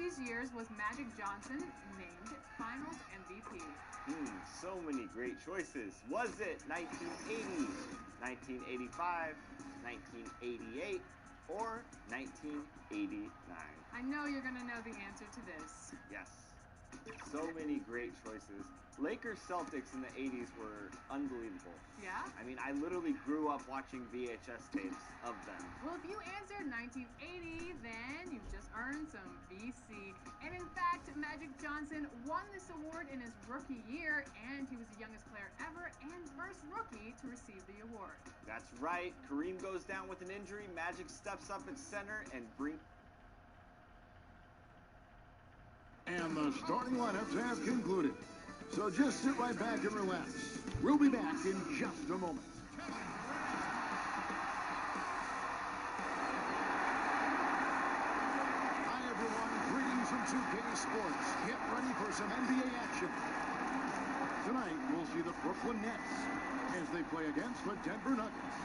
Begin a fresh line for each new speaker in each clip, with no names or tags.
these years was Magic Johnson named Finals MVP?
So many great choices. Was it 1980, 1985, 1988, or 1989?
I know you're going to know the answer to this.
Yes. So many great choices. Lakers Celtics in the 80s were unbelievable.
Yeah?
I mean, I literally grew up watching VHS tapes of them.
Well, if you answered 1980, then you've just earned some VC. And in fact, Magic Johnson won this award in his rookie year, and he was the youngest player ever and first rookie to receive the award.
That's right. Kareem goes down with an injury. Magic steps up at center and
And the starting lineups have concluded. So just sit right back and relax. We'll be back in just a moment. Hi, everyone. Greetings from 2K Sports. Get ready for some NBA action. Tonight, we'll see the Brooklyn Nets as they play against the Denver Nuggets.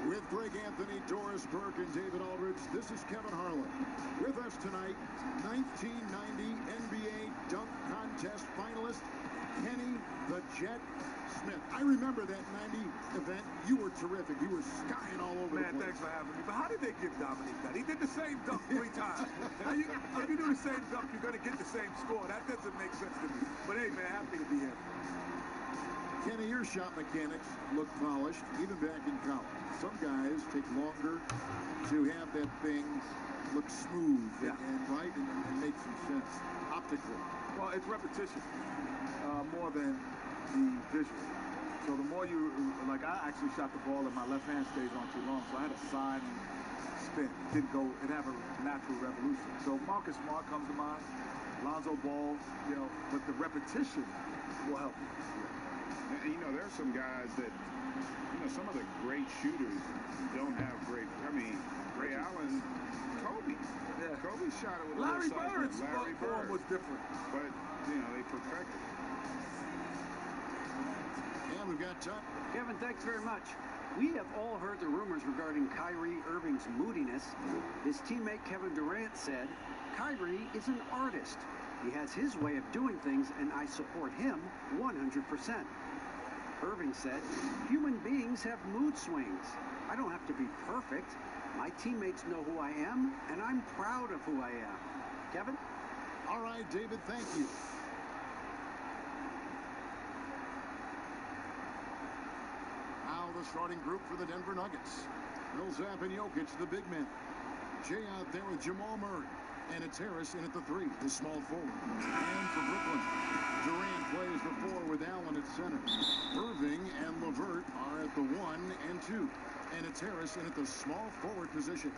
With Greg Anthony, Doris Burke, and David Aldridge, this is Kevin Harlan. With us tonight, 1990 NBA Dunk Contest finalist, Kenny the Jet Smith. I remember that 90 event. You were terrific. You were skying all over the place.
Man, thanks for having me. But how did they give Dominique that? He did the same dunk 3 times. Now, if you do the same dunk, you're going to get the same score. That doesn't make sense to me. But hey, man, happy to be here.
Kenny, your shot mechanics look polished, even back in college. Some guys take longer to have that thing look smooth and right and make some sense optically.
Well, it's repetition more than the visual. So the more you, like I actually shot the ball and my left hand stays on too long, so I had a side spin. It didn't go, it had a natural revolution. So Marcus Smart comes to mind, Lonzo Ball, but the repetition will help you.
And, there are some guys that, some of the great shooters don't have great. I mean, Ray Allen, Kobe.
Yeah.
Kobe shot it with
Larry
a little
Bird's
Larry
form
Bird
was different.
But, they perfected it.
And we've got time.
Kevin, thanks very much. We have all heard the rumors regarding Kyrie Irving's moodiness. His teammate Kevin Durant said, Kyrie is an artist. He has his way of doing things, and I support him 100%. Irving said, human beings have mood swings. I don't have to be perfect. My teammates know who I am, and I'm proud of who I am. Kevin?
All right, David, thank you. Now the starting group for the Denver Nuggets. Millsap and Jokic, the big men. Jay out there with Jamal Murray. And it's Harris in at the 3, the small forward. And for Brooklyn, Durant plays the 4 with Allen at center. Irving and LeVert are at the 1 and 2. And it's Harris in at the small forward position.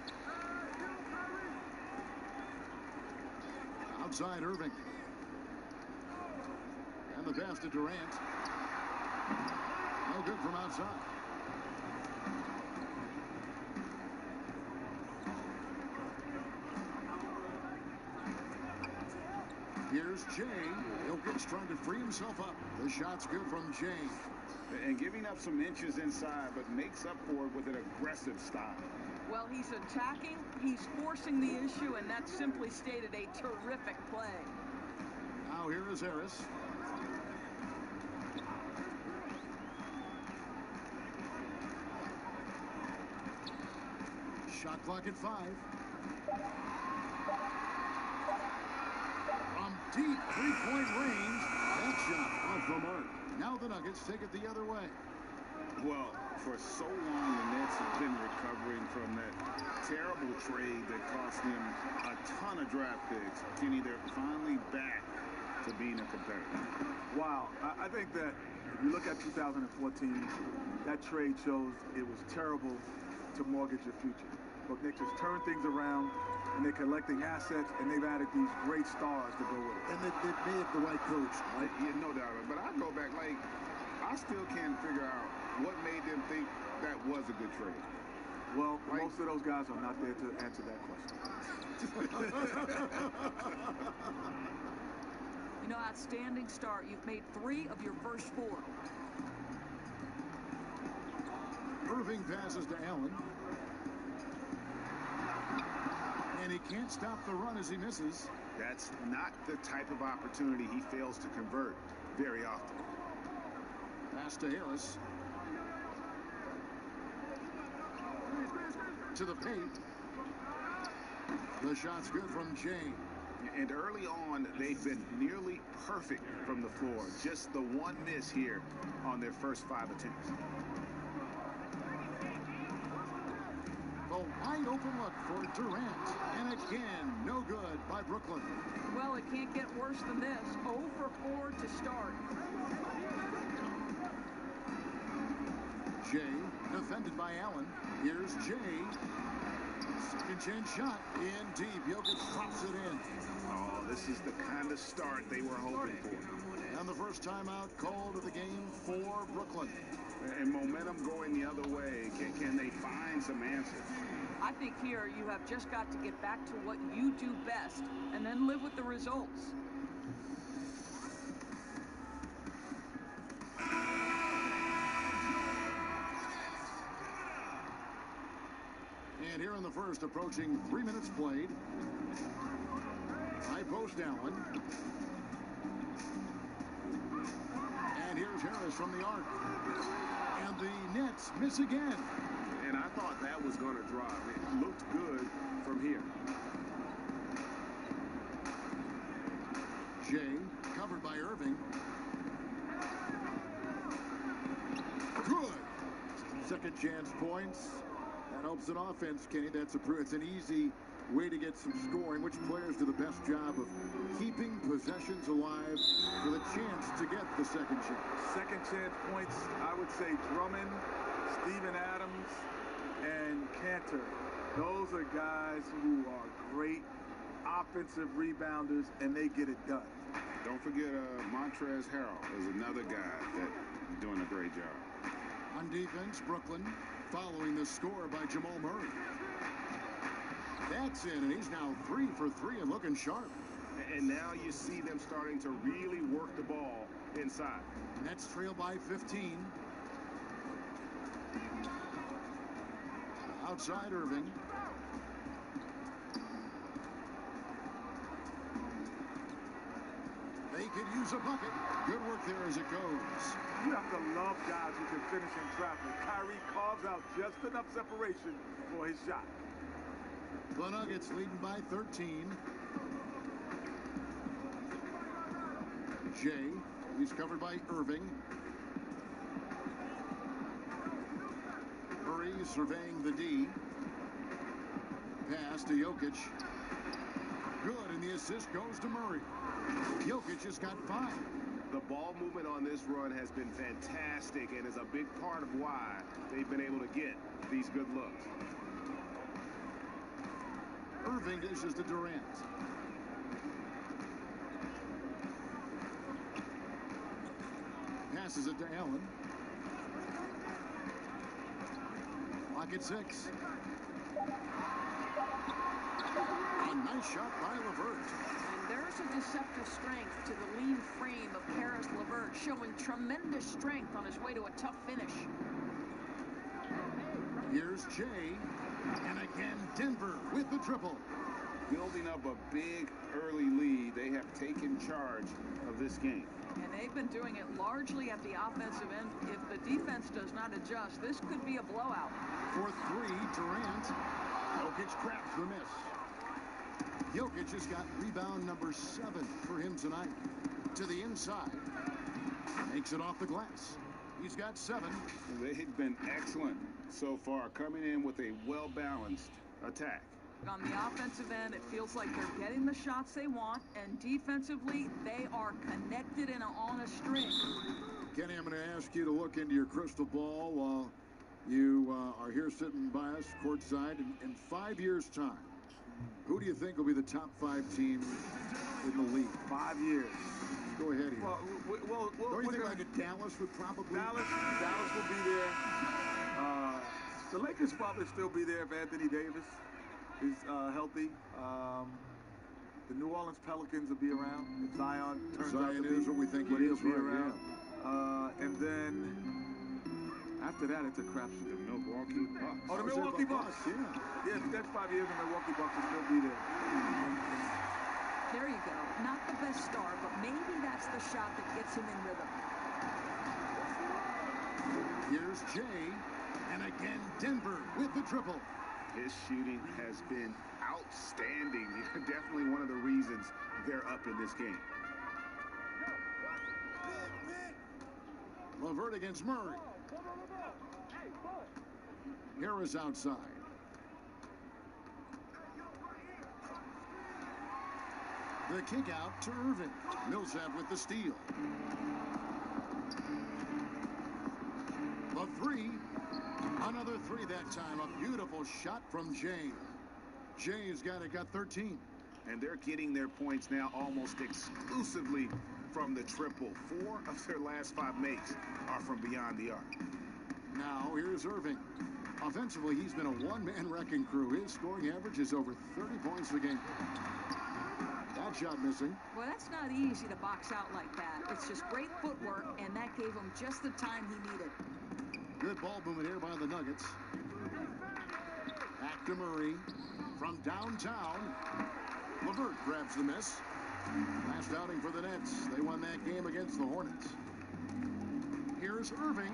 Outside Irving. And the pass to Durant. No good from outside. Here's Jay. Jokic trying to free himself up. The shot's good from Jay.
And giving up some inches inside, but makes up for it with an aggressive style.
Well, he's attacking, he's forcing the issue, and that simply stated a terrific play.
Now here is Harris. Shot clock at 5. From deep three-point range, that shot off the mark. Now the Nuggets take it the other way.
Well, for so long, the Nets have been recovering from that terrible trade that cost them a ton of draft picks. Kenny, they're finally back to being a competitor.
Wow. I think that if you look at 2014, that trade shows it was terrible to mortgage your future. But Knicks has turned things around, and they're collecting assets, and they've added these great stars to go with it.
And they made the right coach, right?
Yeah, no doubt. But I go back, I still can't figure out what made them think that was a good trade.
Well, most of those guys are not there to answer that question.
Outstanding start. You've made 3 of your first 4.
Irving passes to Allen. And he can't stop the run as he misses.
That's not the type of opportunity he fails to convert very often.
Pass to Harris. To the paint. The shot's good from Jay.
And early on, they've been nearly perfect from the floor. Just the one miss here on their first 5 attempts.
A wide open look for Durant. And again, no good by Brooklyn.
Well, it can't get worse than this. 0 for 4 to start.
Jay, defended by Allen. Here's Jay. Second chance shot in deep. Jokic pops it in.
Oh, this is the kind of start they were hoping for.
And the first timeout called of the game for Brooklyn.
And momentum going the other way. Can they find some answers?
I think here you have just got to get back to what you do best and then live with the results.
And here in the first, approaching 3 minutes played. High post Allen. And here's Harris from the arc. And the Nets miss again.
And I thought that was going to drop. It looked good from here.
Jay, covered by Irving. Good. Second chance points. That helps an offense, Kenny. It's an easy way to get some scoring. Which players do the best job of keeping possessions alive for the chance to get the second chance?
Second chance points, I would say Drummond, Steven Adams, and Cantor. Those are guys who are great offensive rebounders, and they get it done.
Don't forget Montrezl Harrell is another guy that's doing a great job.
On defense, Brooklyn following the score by Jamal Murray. That's in, and he's now 3 for 3 and looking sharp.
And now you see them starting to really work the ball inside.
Nets trail by 15. Outside Irving. They could use a bucket. Good work there as it goes.
You have to love guys who can finish in traffic. Kyrie carves out just enough separation for his shot.
The Nuggets leading by 13. Jay, he's covered by Irving. Murray surveying the D. Pass to Jokic. Good, and the assist goes to Murray. Jokic has got 5.
The ball movement on this run has been fantastic and is a big part of why they've been able to get these good looks.
Irving dishes to Durant. Passes it to Allen. Clock at 6. A nice shot by LeVert.
And there's a deceptive strength to the lean frame of Karis LeVert, showing tremendous strength on his way to a tough finish.
Here's Jay. And again, Denver with the triple.
Building up a big early lead, they have taken charge of this game.
And they've been doing it largely at the offensive end. If the defense does not adjust, this could be a blowout.
For 3, Durant. Jokic grabs the miss. Jokic has got rebound number 7 for him tonight. To the inside. Makes it off the glass. He's got 7.
They've been excellent so far, coming in with a well-balanced attack.
On the offensive end, it feels like they're getting the shots they want, and defensively, they are connected and on a string.
Kenny, I'm going to ask you to look into your crystal ball while you are here sitting by us courtside. In 5 years' time, who do you think will be the top 5 team in the league?
5 years.
Go ahead here.
Well,
don't you think like a Dallas would probably...
Dallas will be there. The Lakers probably still be there if Anthony Davis is healthy. The New Orleans Pelicans will be around if Zion turns out to be
is what we think he is,
be
right,
around.
Yeah.
And then after that, it's a crapshoot.
The Milwaukee Bucks.
Oh, the Milwaukee Bucks. Yeah, the next 5 years, the Milwaukee Bucks will still be there.
There you go. Not the best start, but maybe that's the shot that gets him in rhythm.
Here's Jay, and again Denver with the triple.
His shooting has been outstanding. Definitely one of the reasons they're up in this game.
LeVert against Murray. Harris outside. The kick out to Irving. Millsap with the steal. The three. Another three that time. A beautiful shot from Jay. Jay's got 13.
And they're getting their points now almost exclusively from the triple. 4 of their last 5 makes are from beyond the arc.
Now here's Irving. Offensively, he's been a one-man wrecking crew. His scoring average is over 30 points a game. That shot missing.
Well, that's not easy to box out like that. It's just great footwork, and that gave him just the time he needed.
Good ball movement here by the Nuggets. Back to Murray. From downtown, LeVert grabs the miss. Last outing for the Nets. They won that game against the Hornets. Here's Irving.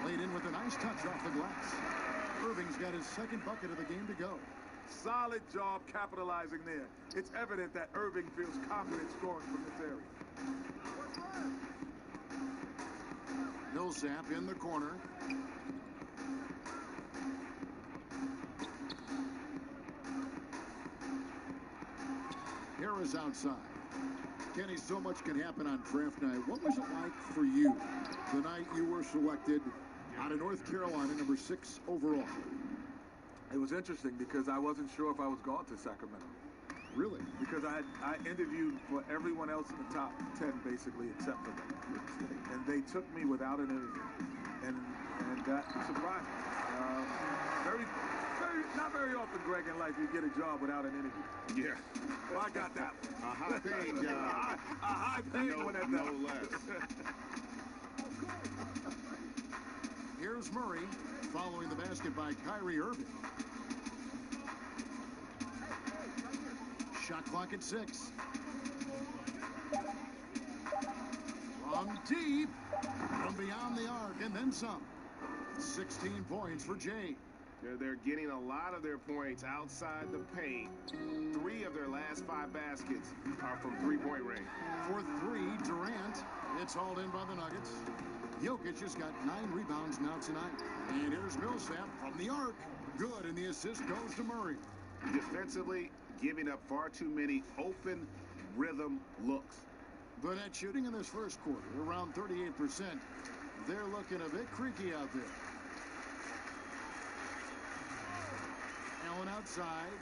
Laid in with a nice touch off the glass. Irving's got his second bucket of the game to go.
Solid job capitalizing there. It's evident that Irving feels confident scoring from this area.
Millsap in the corner. Harris outside. Kenny, so much can happen on draft night. What was it like for you the night you were selected out of North Carolina, number 6 overall?
It was interesting because I wasn't sure if I was going to Sacramento.
Really?
Because I interviewed for everyone else in the top 10 basically except for them. And they took me without an interview. And that surprised me. Not very often, Greg, in life you get a job without an interview.
Yeah.
Well, I got that one.
A high-paying job.
A high-paying one at that.
No less.
Here's Murray following the basket by Kyrie Irving. Shot clock at 6. From deep, from beyond the arc, and then some. 16 points for Jay.
They're getting a lot of their points outside the paint. 3 of their last 5 baskets are from three-point range.
For 3, Durant. It's hauled in by the Nuggets. Jokic has got 9 rebounds now tonight. And here's Millsap from the arc. Good, and the assist goes to Murray.
Defensively, giving up far too many open rhythm looks.
The net shooting in this first quarter, around 38%. They're looking a bit creaky out there. Allen outside.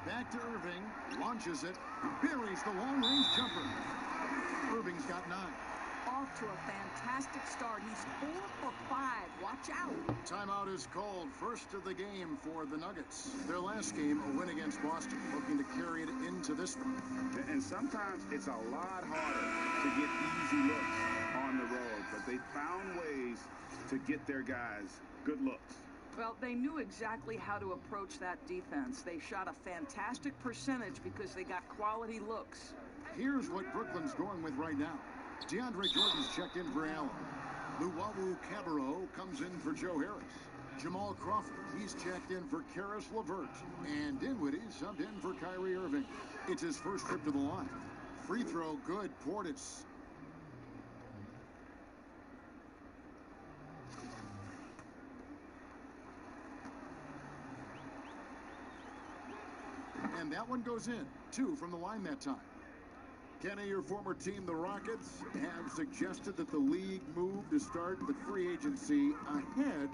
Back to Irving. Launches it. Buries the long-range jumper. Irving's got 9.
Off to a fantastic start. He's 4 for 5. Watch out.
Timeout is called. First of the game for the Nuggets. Their last game, a win against Boston. Looking to carry it into this one.
And sometimes it's a lot harder to get easy looks on the road. But they found ways to get their guys good looks.
Well, they knew exactly how to approach that defense. They shot a fantastic percentage because they got quality looks.
Here's what Brooklyn's going with right now. DeAndre Jordan's checked in for Allen. Luwawu Cabarro comes in for Joe Harris. Jamal Crawford, he's checked in for Karis LeVert. And Dinwiddie subbed in for Kyrie Irving. It's his first trip to the line. Free throw good, Portis. And that one goes in. 2 from the line that time. Kenny, your former team, the Rockets, have suggested that the league move to start the free agency ahead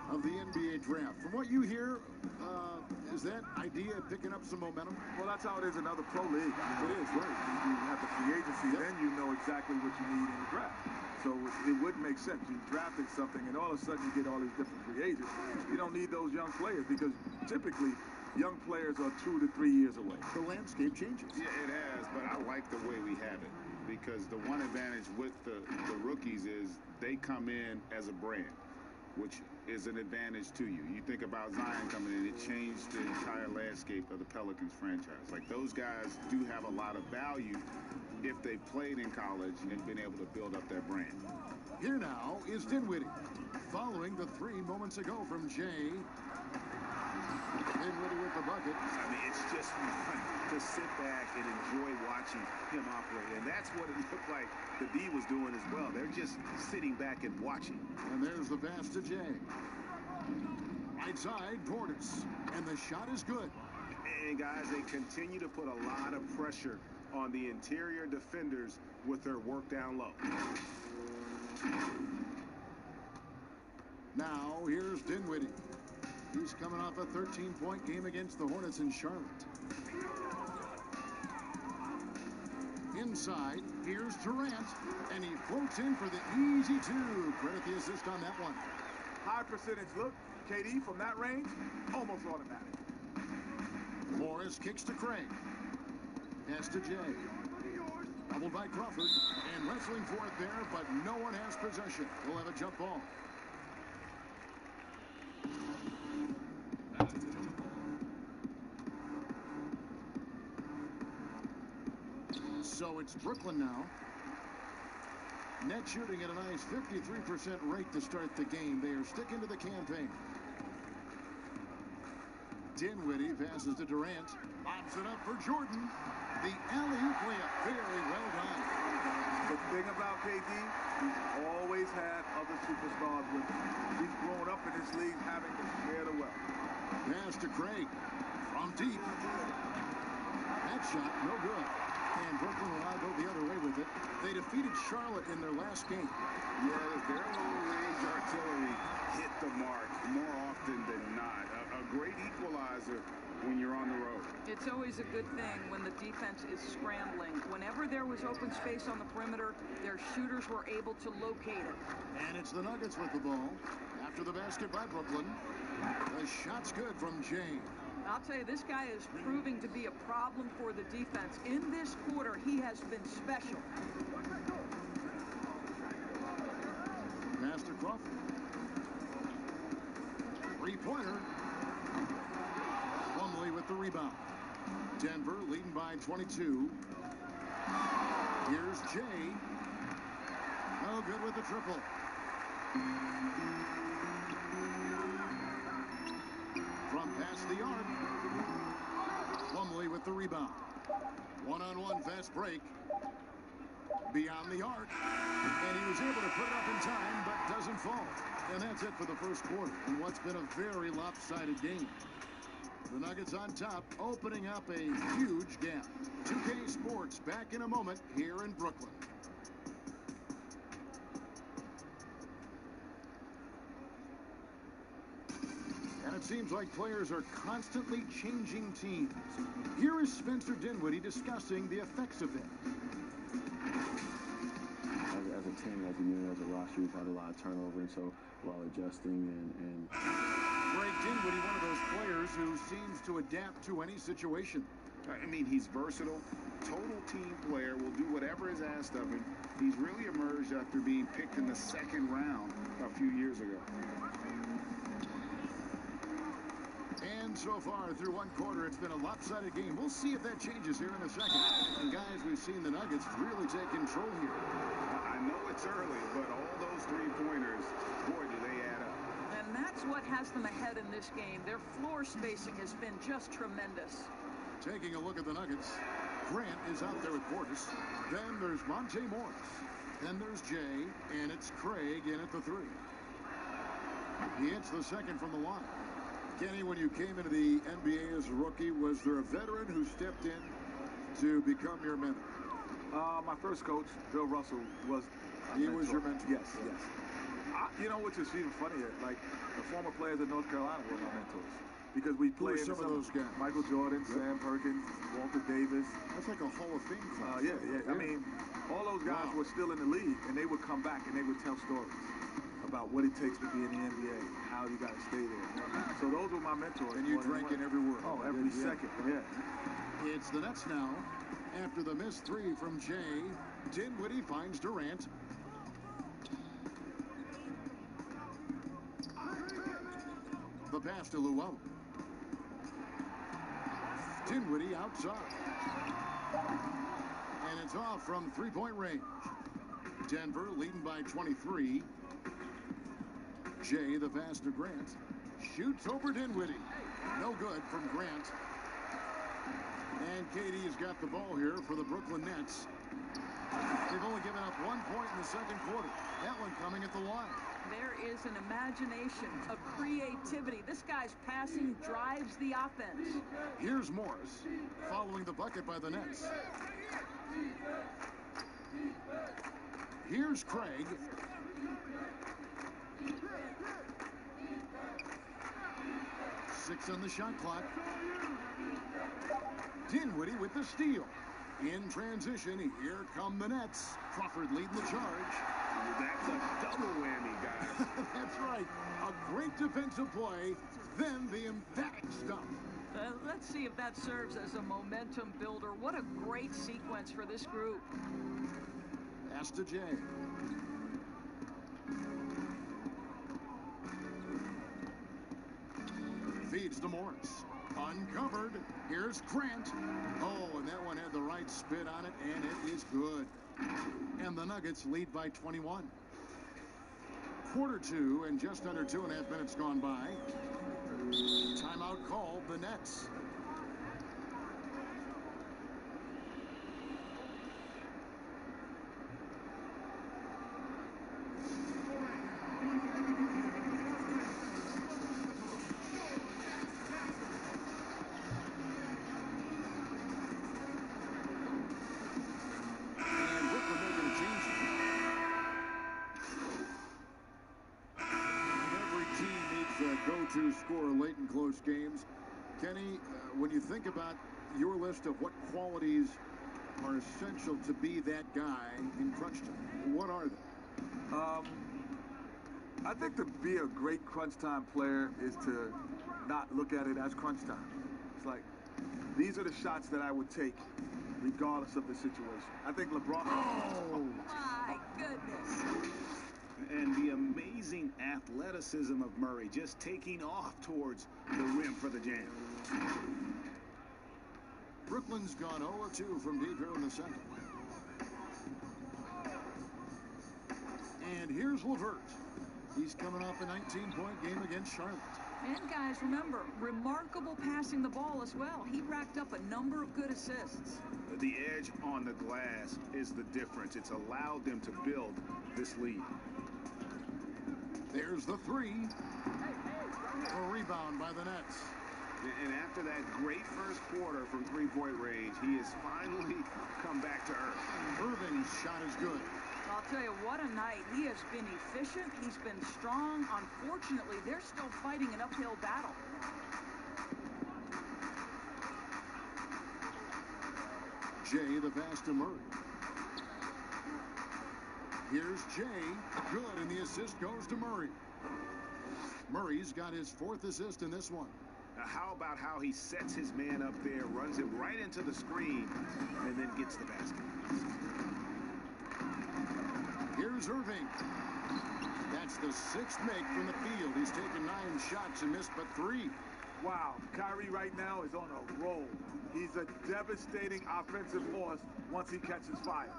of the NBA draft. From what you hear, is that idea picking up some momentum?
Well, that's how it is in other pro leagues.
It is, right.
You have the free agency, then you know exactly what you need in the draft. So it would make sense. You drafted something, and all of a sudden you get all these different free agents. You don't need those young players because typically young players are 2 to 3 years away.
The landscape changes.
Yeah, it has, but I like the way we have it. because the one advantage with the rookies is they come in as a brand, which is an advantage to you. You think about Zion coming in, it changed the entire landscape of the Pelicans franchise. Like, those guys do have a lot of value if they played in college and been able to build up that brand.
Here now is Dinwiddie, following the 3 moments ago from Jay. Dinwiddie with the bucket.
I mean, it's just fun to sit back and enjoy watching him operate. And that's what it looked like the D was doing as well. They're just sitting back and watching.
And there's the pass to Jay. Right side, Portis. And the shot is good.
And, guys, they continue to put a lot of pressure on the interior defenders with their work down low.
Now, here's Dinwiddie. He's coming off a 13-point game against the Hornets in Charlotte. Inside, here's Durant, and he floats in for the easy 2. Credit the assist on that one.
High percentage look. KD from that range, almost automatic.
Morris kicks to Craig. Pass to Jay. Doubled by Crawford, and wrestling for it there, but no one has possession. We'll have a jump ball. So it's Brooklyn now. Net shooting at a nice 53% rate to start the game. They are sticking to the campaign. Dinwiddie passes to Durant. Lobs it up for Jordan. The alley-oop layup. Very well done.
The thing about KD, he's always had other superstars with him. He's grown up in this league having to share the wealth.
Pass to Craig. From deep. That shot, no good. And Brooklyn will now go the other way with it. They defeated Charlotte in their last game.
Yeah, their long-range artillery hit the mark more often than not. A great equalizer when you're on the road.
It's always a good thing when the defense is scrambling. Whenever there was open space on the perimeter, their shooters were able to locate it.
And it's the Nuggets with the ball. After the basket by Brooklyn. The shot's good from Jay.
I'll tell you, this guy is proving to be a problem for the defense. In this quarter, he has been special.
Pass to Crawford. Three-pointer. Plumlee with the rebound. Denver leading by 22. Here's Jay. No good with the triple. From past the arc. Plumlee with the rebound. One-on-one fast break. Beyond the arc. And he was able to put it up in time, but doesn't fall. And that's it for the first quarter in what's been a very lopsided game. The Nuggets on top, opening up a huge gap. 2K Sports back in a moment here in Brooklyn. And it seems like players are constantly changing teams. Here is Spencer Dinwiddie discussing the effects of that.
As a team, as a unit, as a roster, we've had a lot of turnover, and so while adjusting and
Greg Dinwiddie, one of those players who seems to adapt to any situation.
I mean, he's versatile, total team player, will do whatever is asked of him. He's really emerged after being picked in the second round a few years ago.
And so far, through one quarter, it's been a lopsided game. We'll see if that changes here in a second. And guys, we've seen the Nuggets really take control here.
I know it's early, but all those three-pointers, boy, do they add up.
And that's what has them ahead in this game. Their floor spacing has been just tremendous.
Taking a look at the Nuggets, Grant is out there with Portis. Then there's Monte Morris. Then there's Jay, and it's Craig in at the 3. He hits the second from the line. Kenny, when you came into the NBA as a rookie, was there a veteran who stepped in to become your mentor?
My first coach, Bill Russell, was
was your mentor?
Yes, yes. You know, which is even funnier, like the former players in North Carolina were my mentors. Because we played
some of those guys?
Michael Jordan, Sam Perkins, Walter Davis.
That's like a Hall of Fame class.
Yeah. I mean, all those guys were still in the league, and they would come back and they would tell stories about what it takes to be in the NBA, how you got to stay there. So those were my mentors.
And you drank in every word.
Oh, every second, yeah.
It's the Nets now. After the missed 3 from Jay, Dinwiddie finds Durant. The pass to Llewellyn. Dinwiddie outside. And it's off from three-point range. Denver leading by 23. Jay, the pass to Grant. Shoots over Dinwiddie. No good from Grant. And KD has got the ball here for the Brooklyn Nets. They've only given up 1 point in the second quarter. That one coming at the line.
There is an imagination, a creativity. This guy's passing drives the offense.
Here's Morris following the bucket by the Nets. Here's Craig. Six on the shot clock. Dinwiddie with the steal. In transition, here come the Nets. Crawford leading the charge.
That's a double whammy, guys.
That's right. A great defensive play, then the emphatic stop.
Let's see if that serves as a momentum builder. What a great sequence for this group.
Pass to Jay. Feeds to Morris. Uncovered. Here's Grant. Oh, and that one had the right spit on it, and it is good. And the Nuggets lead by 21. Quarter two, and just under 2.5 minutes gone by. Timeout called, the Nets. Go-to scorer late in close games. Kenny, when you think about your list of what qualities are essential to be that guy in crunch time, what are they?
I think to be a great crunch time player is to not look at it as crunch time. It's like, these are the shots that I would take regardless of the situation. I think LeBron...
Oh, my goodness.
And the amazing athleticism of Murray just taking off towards the rim for the jam.
Brooklyn's gone 0-2 from deep here in the second. And here's LeVert. He's coming off a 19-point game against Charlotte.
And guys, remember, remarkable passing the ball as well. He racked up a number of good assists.
The edge on the glass is the difference. It's allowed them to build this lead.
There's the three. A rebound by the Nets.
And after that great first quarter from three-point range, he has finally come back to earth.
Irving's shot is good.
I'll tell you, what a night. He has been efficient. He's been strong. Unfortunately, they're still fighting an uphill battle.
Jay, the pass to Murray. Here's Jay. Good, and the assist goes to Murray. Murray's got his fourth assist in this one.
Now, how about how he sets his man up there, runs him right into the screen, and then gets the basket.
Here's Irving. That's the sixth make from the field. He's taken 9 shots and missed but 3.
Wow, Kyrie right now is on a roll. He's a devastating offensive force once he catches fire.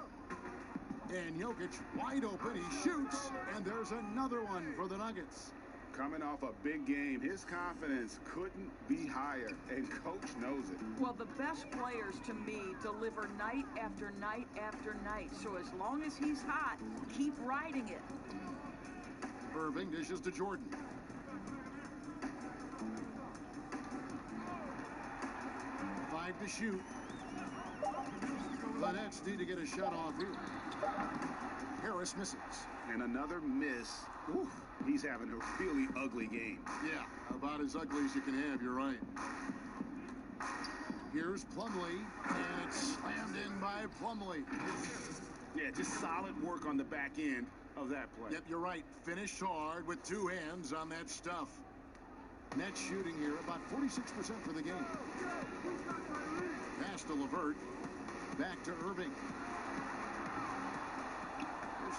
And Jokic wide open. He shoots, and there's another one for the Nuggets.
Coming off a big game, his confidence couldn't be higher, and Coach knows it.
Well, the best players, to me, deliver night after night after night. So as long as he's hot, keep riding it.
Irving dishes to Jordan. Five to shoot. The Nets need to get a shot off here. Harris misses.
And another miss. Ooh, he's having a really ugly game.
Yeah, about as ugly as you can have, you're right. Here's Plumlee, and it's slammed in by Plumlee.
Yeah, just solid work on the back end of that play.
Yep, you're right. Finished hard with 2 hands on that stuff. Nets shooting here about 46% for the game. Pass to LeVert. Back to Irving.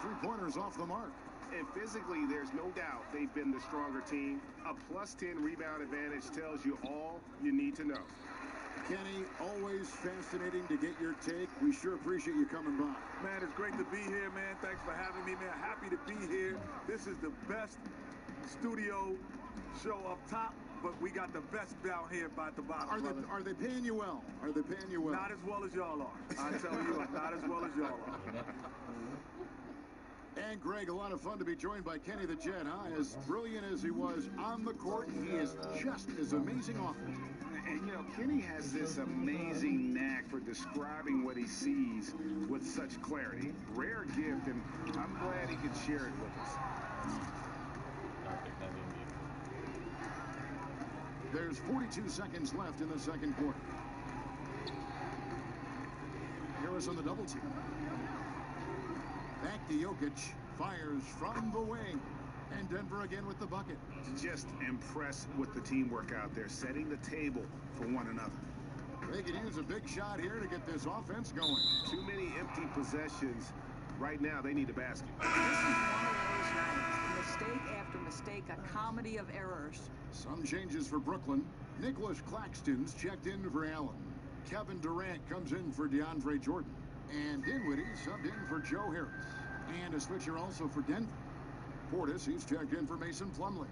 3-pointers off the mark.
And physically, there's no doubt they've been the stronger team. A +10 rebound advantage tells you all you need to know.
Kenny, always fascinating to get your take. We sure appreciate you coming by.
Man, it's great to be here, man. Thanks for having me, man. Happy to be here. This is the best studio show up top, but we got the best down here by the bottom.
Are they paying you well? Are they paying you well?
Not as well as y'all are. I tell you, not as well as y'all are.
And Greg, a lot of fun to be joined by Kenny the Jet, huh? As brilliant as he was on the court, he is just as amazing off it.
And, you know, Kenny has this amazing knack for describing what he sees with such clarity. Rare gift, and I'm glad he could share it with us.
There's 42 seconds left in the second quarter. Harris on the double team. Back to Jokic. Fires from the wing. And Denver again with the bucket.
Just impressed with the teamwork out there, setting the table for one another.
They can use a big shot here to get this offense going.
Too many empty possessions. Right now, they need a basket.
This is one of those nights. Mistake after mistake, a comedy of errors.
Some changes for Brooklyn. Nicholas Claxton's checked in for Allen. Kevin Durant comes in for DeAndre Jordan. And Dinwiddie subbed in for Joe Harris. And a switcher also for Denver. Portis, he's checked in for Mason Plumlee.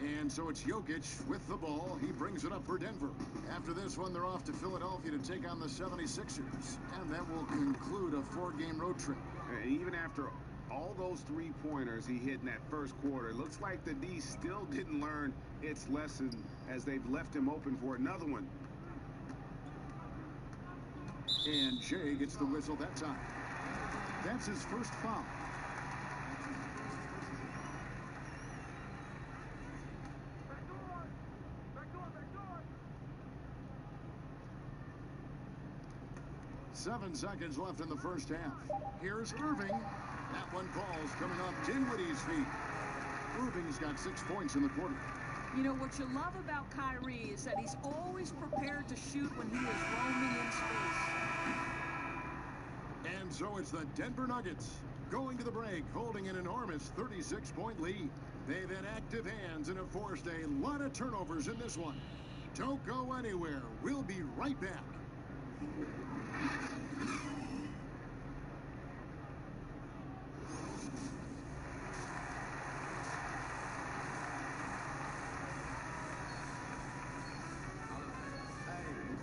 And so it's Jokic with the ball. He brings it up for Denver. After this one, they're off to Philadelphia to take on the 76ers. And that will conclude a 4-game road trip.
And even after all those three-pointers he hit in that first quarter, looks like the D still didn't learn its lesson as they've left him open for another one.
And Jay gets the whistle that time. That's his first foul. Seven seconds left in the first half. Here's Irving. That one falls coming off Dinwiddie's feet. Irving's got 6 points in the quarter.
You know, what you love about Kyrie is that he's always prepared to shoot when he is roaming in space.
And so it's the Denver Nuggets going to the break, holding an enormous 36-point lead. They've had active hands and have forced a lot of turnovers in this one. Don't go anywhere. We'll be right back.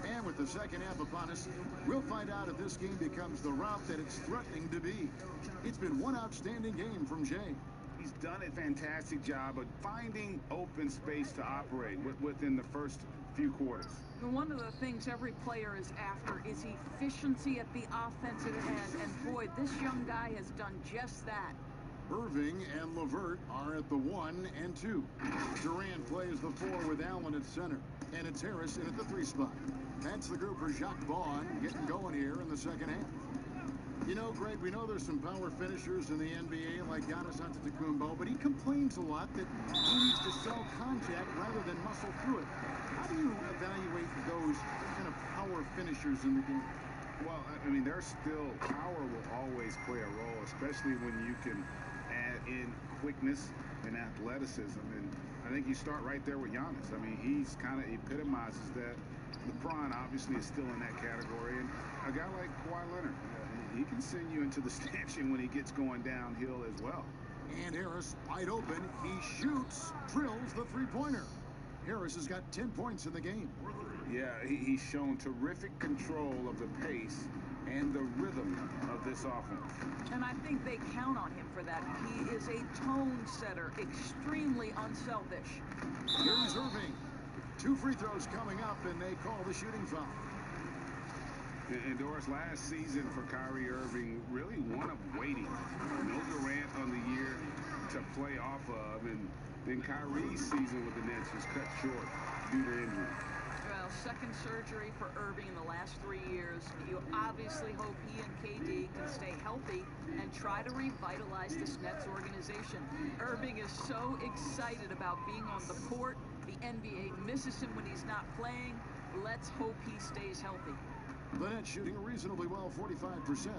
And with the second half upon us, we'll find out if this game becomes the route that it's threatening to be. It's been one outstanding game from Jay.
He's done a fantastic job of finding open space to operate within the first few quarters.
One of the things every player is after is efficiency at the offensive end, and boy, this young guy has done just that.
Irving and LeVert are at the 1 and 2. Durant plays the 4 with Allen at center, and it's Harris in at the 3 spot. That's the group for Jacques Vaughn getting going here in the second half. You know, Greg, we know there's some power finishers in the NBA like Giannis Antetokounmpo, but he complains a lot that he needs to sell contact rather than muscle through it. How do you evaluate those kind of power finishers in the game?
Well, I mean, there's still power will always play a role, especially when you can add in quickness and athleticism. And I think you start right there with Giannis. I mean, he's kind of epitomizes that. LeBron obviously is still in that category, and a guy like Kawhi Leonard, he can send you into the stanchion when he gets going downhill as well.
And Harris wide open. He shoots, drills the 3-pointer. Harris has got 10 points in the game.
Yeah, he's shown terrific control of the pace and the rhythm of this offense.
And I think they count on him for that. He is a tone setter, extremely unselfish.
Here's Irving. 2 free throws coming up, and they call the shooting foul.
And Doris, last season for Kyrie Irving, really one of waiting. No Durant on the year to play off of, and then Kyrie's season with the Nets was cut short due to injury.
Well, second surgery for Irving in the last 3 years. You obviously hope he and KD can stay healthy and try to revitalize this Nets organization. Irving is so excited about being on the court. The NBA misses him when he's not playing. Let's hope he stays healthy.
The Nets shooting reasonably well, 45%.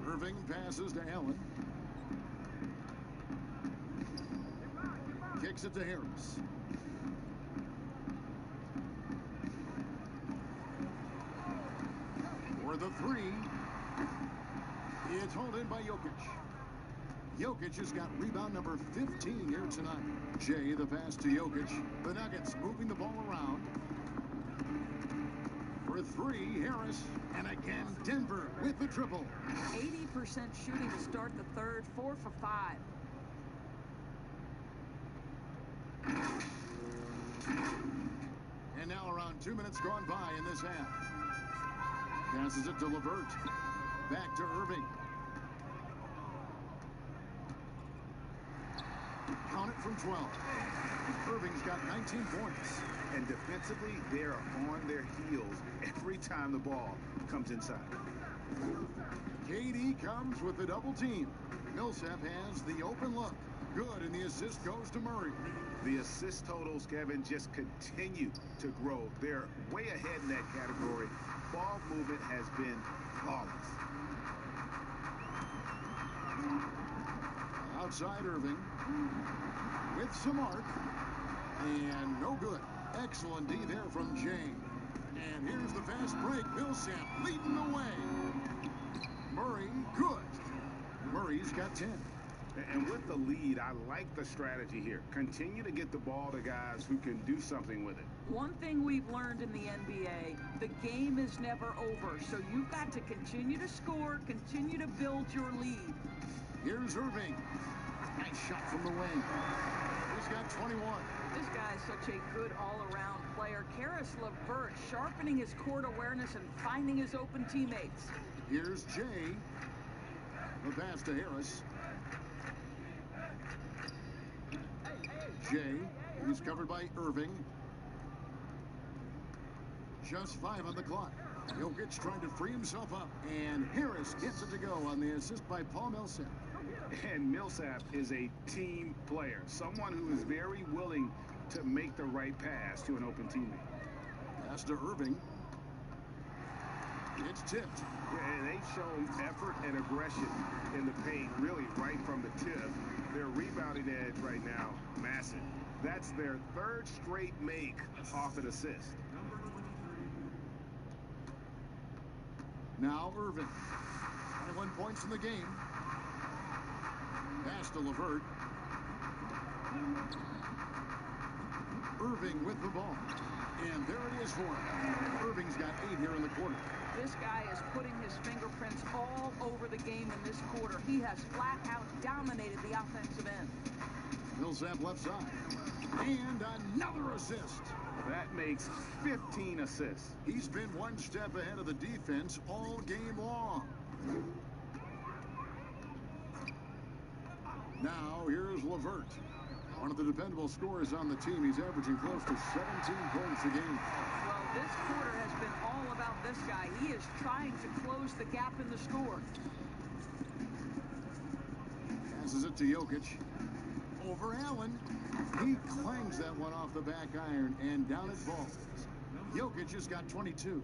Irving passes to Allen. Kicks it to Harris. For the three. It's hauled in by Jokic. Jokic has got rebound number 15 here tonight. Jay, the pass to Jokic. The Nuggets moving the ball around. For three, Harris. And again, Denver with the triple.
80% shooting to start the third, 4 for 5.
And now around 2 minutes gone by in this half. Passes it to LeVert. Back to Irving. Count it from 12. Irving's got 19 points.
And defensively, they're on their heels every time the ball comes inside.
KD comes with the double team. Millsap has the open look. Good, and the assist goes to Murray.
The assist totals, Kevin, just continue to grow. They're way ahead in that category. Ball movement has been flawless.
Outside Irving with some arc, and no good. Excellent D there from Jay. And here's the fast break. Millsap leading the way. Murray, good. Murray's got 10.
And with the lead, I like the strategy here. Continue to get the ball to guys who can do something with it.
One thing we've learned in the NBA, the game is never over. So you've got to continue to score, continue to build your lead.
Here's Irving. Nice shot from the wing. He's got 21.
This guy's such a good all-around player. Karis LeVert sharpening his court awareness and finding his open teammates.
Here's Jay. The pass to Harris. Jay, he's covered by Irving. Just 5 on the clock. Jokic trying to free himself up, and Harris gets it to go on the assist by Paul Millsap.
And Millsap is a team player, someone who is very willing to make the right pass to an open teammate.
Pass to Irving. It's tipped.
Yeah, and they've shown effort and aggression in the paint, really right from the tip. Their rebounding edge right now, massive. That's their third straight make off an assist.
Now Irving. 21 points in the game. Pass to LeVert. Irving with the ball. And there it is for him. Irving's got 8 here in the quarter.
This guy is putting his fingerprints all over the game in this quarter. He has flat out dominated the offensive end.
Millsap left side. And another assist.
That makes 15 assists.
He's been one step ahead of the defense all game long. Now here's LeVert. One of the dependable scorers on the team. He's averaging close to 17 points a game.
Well, this quarter has been all about this guy. He is trying to close the gap in the score.
Passes it to Jokic. Over Allen. He clangs that one off the back iron, and down it falls. Jokic has got 22.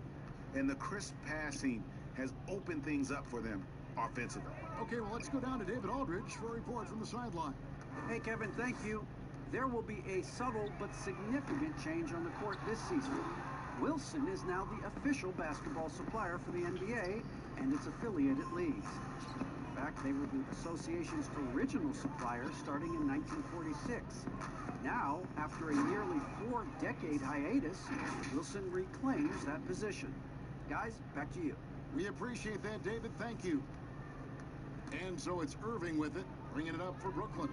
And the crisp passing has opened things up for them offensively.
Okay, well, let's go down to David Aldridge for a report from the sideline.
Hey, Kevin, thank you. There will be a subtle but significant change on the court this season. Wilson is now the official basketball supplier for the NBA and its affiliated leagues. In fact, they were the association's original supplier starting in 1946. Now, after a nearly 4-decade hiatus, Wilson reclaims that position. Guys, back to you.
We appreciate that, David. Thank you. And so it's Irving with it, bringing it up for Brooklyn.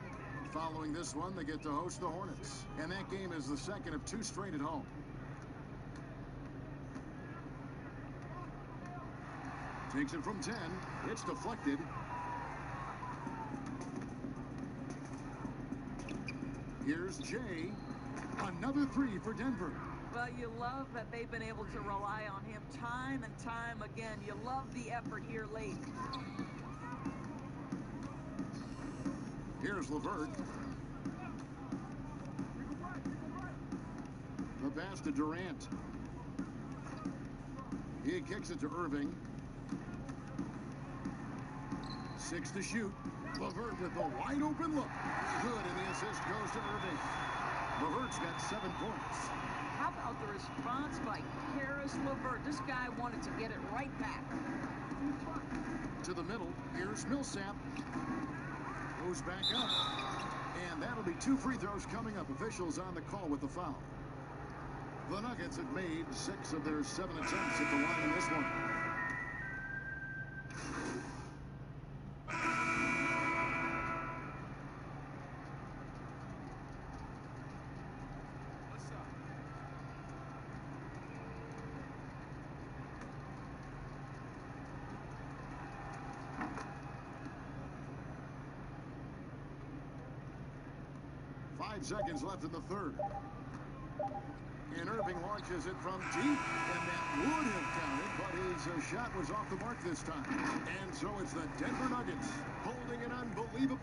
Following this one, they get to host the Hornets. And that game is the second of 2 straight at home. Takes it from 10. It's deflected. Here's Jay. Another 3 for Denver.
Well, you love that they've been able to rely on him time and time again. You love the effort here late.
Here's LeVert. The pass to Durant. He kicks it to Irving. 6 to shoot. LeVert with the wide open look. Good, and the assist goes to Irving. LeVert's got 7 points.
How about the response by Karis LeVert? This guy wanted to get it right back.
To the middle. Here's Millsap. Goes back up. And that'll be 2 free throws coming up. Officials on the call with the foul. The Nuggets have made 6 of their 7 attempts at the line in this one. Seconds left in the third. And Irving launches it from deep, and that would have counted, but his shot was off the mark this time. And so it's the Denver Nuggets holding an unbelievable.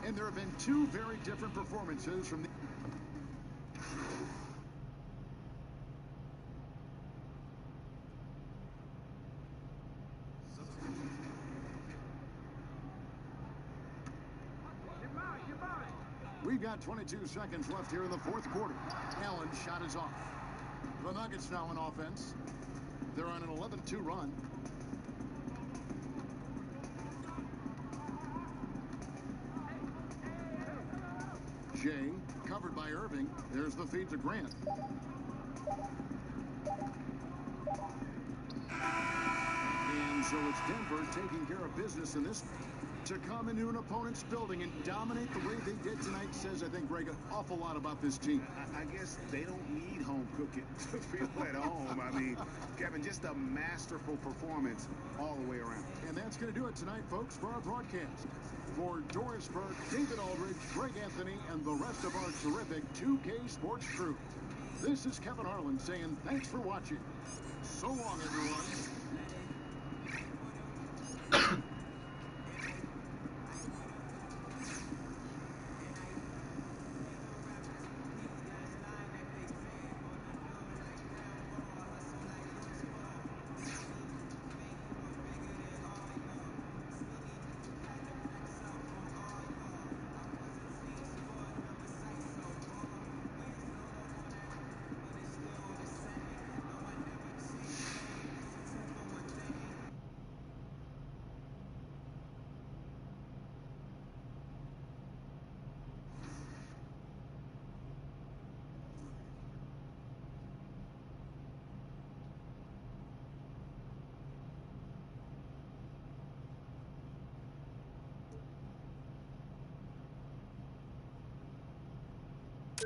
And there have been 2 very different performances from the. We've got 22 seconds left here in the fourth quarter. Allen's shot is off. The Nuggets now in offense. They're on an 11-2 run. Jay, covered by Irving. There's the feed to Grant. And so it's Denver taking care of business in this. To come into an opponent's building and dominate the way they did tonight says, I think, Greg, an awful lot about this team.
I guess they don't need home cooking to feel at home. I mean, Kevin, just a masterful performance all the way around.
And that's going to do it tonight, folks, for our broadcast. For Doris Burke, David Aldridge, Greg Anthony, and the rest of our terrific 2K Sports crew, this is Kevin Harlan saying thanks for watching. So long, everyone.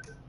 you